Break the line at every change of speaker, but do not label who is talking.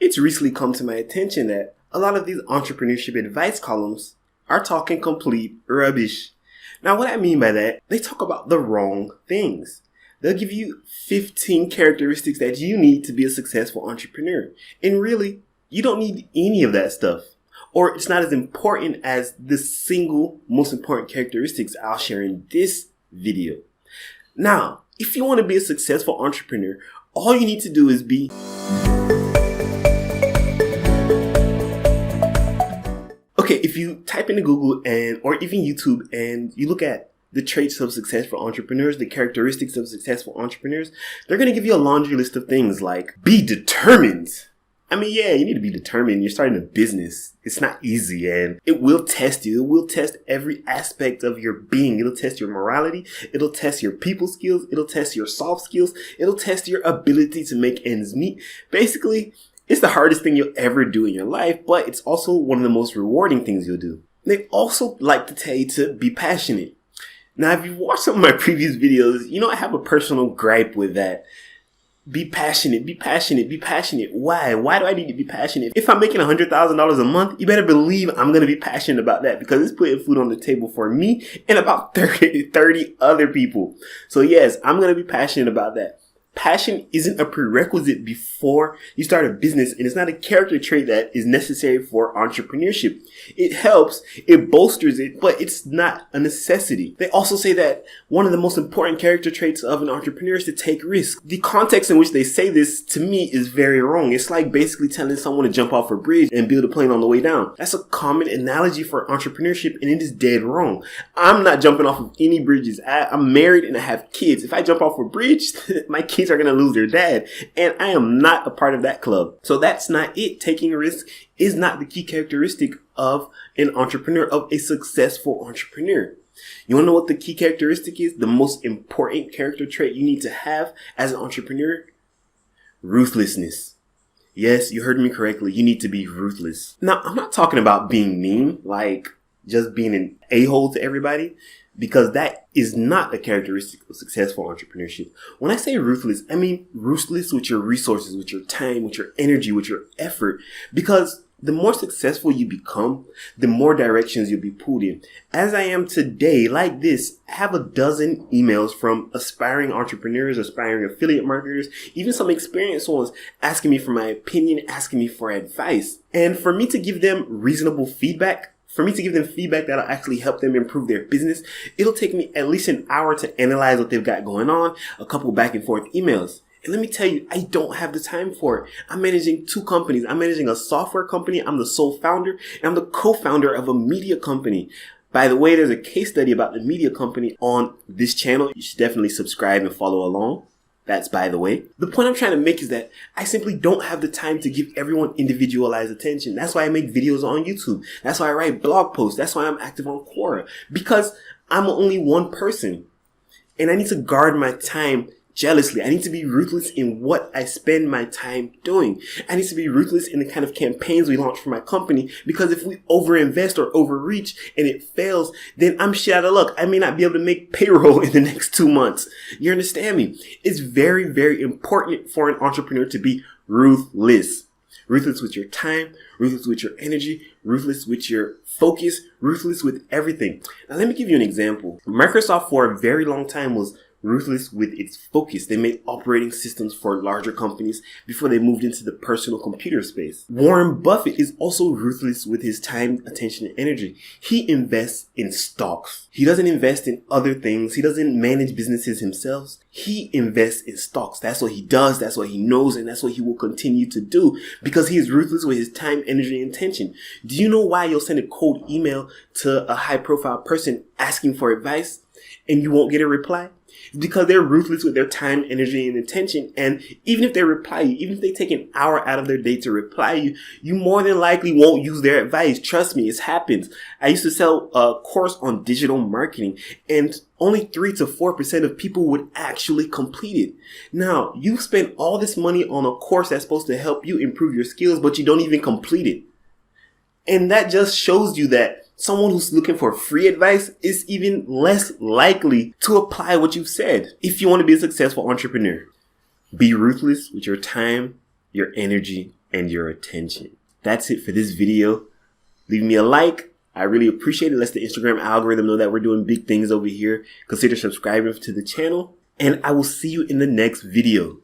It's recently come to my attention that a lot of these entrepreneurship advice columns are talking complete rubbish. Now, what I mean by that, they talk about the wrong things. They'll give you 15 characteristics that you need to be a successful entrepreneur. And really, you don't need any of that stuff. Or it's not as important as the single most important characteristics I'll share in this video. Now, if you want to be a successful entrepreneur, all you need to do is be okay, if you type into Google or even YouTube and you look at the traits of successful entrepreneurs, the characteristics of successful entrepreneurs, they're going to give you a laundry list of things like be determined. I mean, yeah, you need to be determined. You're starting a business. It's not easy and it will test you. It will test every aspect of your being. It'll test your morality. It'll test your people skills. It'll test your soft skills. It'll test your ability to make ends meet. Basically, it's the hardest thing you'll ever do in your life, but it's also one of the most rewarding things you'll do. They also like to tell you to be passionate. Now, if you've watched some of my previous videos, you know I have a personal gripe with that. Be passionate, be passionate, be passionate. Why? Why do I need to be passionate? If I'm making $100,000 a month, you better believe I'm going to be passionate about that because it's putting food on the table for me and about 30 other people. So yes, I'm going to be passionate about that. Passion isn't a prerequisite before you start a business, and it's not a character trait that is necessary for entrepreneurship. It helps, it bolsters it, but it's not a necessity. They also say that one of the most important character traits of an entrepreneur is to take risks. The context in which they say this, to me, is very wrong. It's like basically telling someone to jump off a bridge and build a plane on the way down. That's a common analogy for entrepreneurship, and it is dead wrong. I'm not jumping off of any bridges. I'm married and I have kids. If I jump off a bridge, my kids are going to lose their dad, and I am not a part of that club. So that's not it. Taking risks is not the key characteristic of an entrepreneur, of a successful entrepreneur. You want to know what the key characteristic is? The most important character trait you need to have as an entrepreneur? Ruthlessness. Yes, you heard me correctly. You need to be ruthless. Now, I'm not talking about being mean, like just being an a-hole to everybody, because that is not a characteristic of successful entrepreneurship. When I say ruthless, I mean ruthless with your resources, with your time, with your energy, with your effort. Because the more successful you become, the more directions you'll be pulled in. As I am today, like this, I have a dozen emails from aspiring entrepreneurs, aspiring affiliate marketers, even some experienced ones asking me for my opinion, asking me for advice. And for me to give them reasonable feedback, for me to give them feedback that'll actually help them improve their business, it'll take me at least an hour to analyze what they've got going on, a couple back and forth emails. And let me tell you, I don't have the time for it. I'm managing two companies. I'm managing a software company. I'm the sole founder, and I'm the co-founder of a media company. By the way, there's a case study about the media company on this channel. You should definitely subscribe and follow along. That's by the way. The point I'm trying to make is that I simply don't have the time to give everyone individualized attention. That's why I make videos on YouTube. That's why I write blog posts. That's why I'm active on Quora. Because I'm only one person. And I need to guard my time jealously. I need to be ruthless in what I spend my time doing. I need to be ruthless in the kind of campaigns we launch for my company, because if we overinvest or overreach and it fails, then I'm shit out of luck. I may not be able to make payroll in the next 2 months. You understand me? It's very, very important for an entrepreneur to be ruthless. Ruthless with your time, ruthless with your energy, ruthless with your focus, ruthless with everything. Now let me give you an example. Microsoft for a very long time was ruthless with its focus. They made operating systems for larger companies before they moved into the personal computer space. Warren Buffett is also ruthless with his time, attention, and energy. He invests in stocks. He doesn't invest in other things. He doesn't manage businesses himself. He invests in stocks. That's what he does. That's what he knows. And that's what he will continue to do because he is ruthless with his time, energy, and attention. Do you know why you'll send a cold email to a high profile person asking for advice and you won't get a reply? Because they're ruthless with their time, energy, and attention. And even if they reply you, even if they take an hour out of their day to reply you, you more than likely won't use their advice. Trust me, it happens. I used to sell a course on digital marketing, and only 3 to 4% of people would actually complete it. Now, you spend all this money on a course that's supposed to help you improve your skills, but you don't even complete it. And that just shows you that someone who's looking for free advice is even less likely to apply what you've said. If you want to be a successful entrepreneur, be ruthless with your time, your energy, and your attention. That's it for this video. Leave me a like. I really appreciate it. Let the Instagram algorithm know that we're doing big things over here. Consider subscribing to the channel, and I will see you in the next video.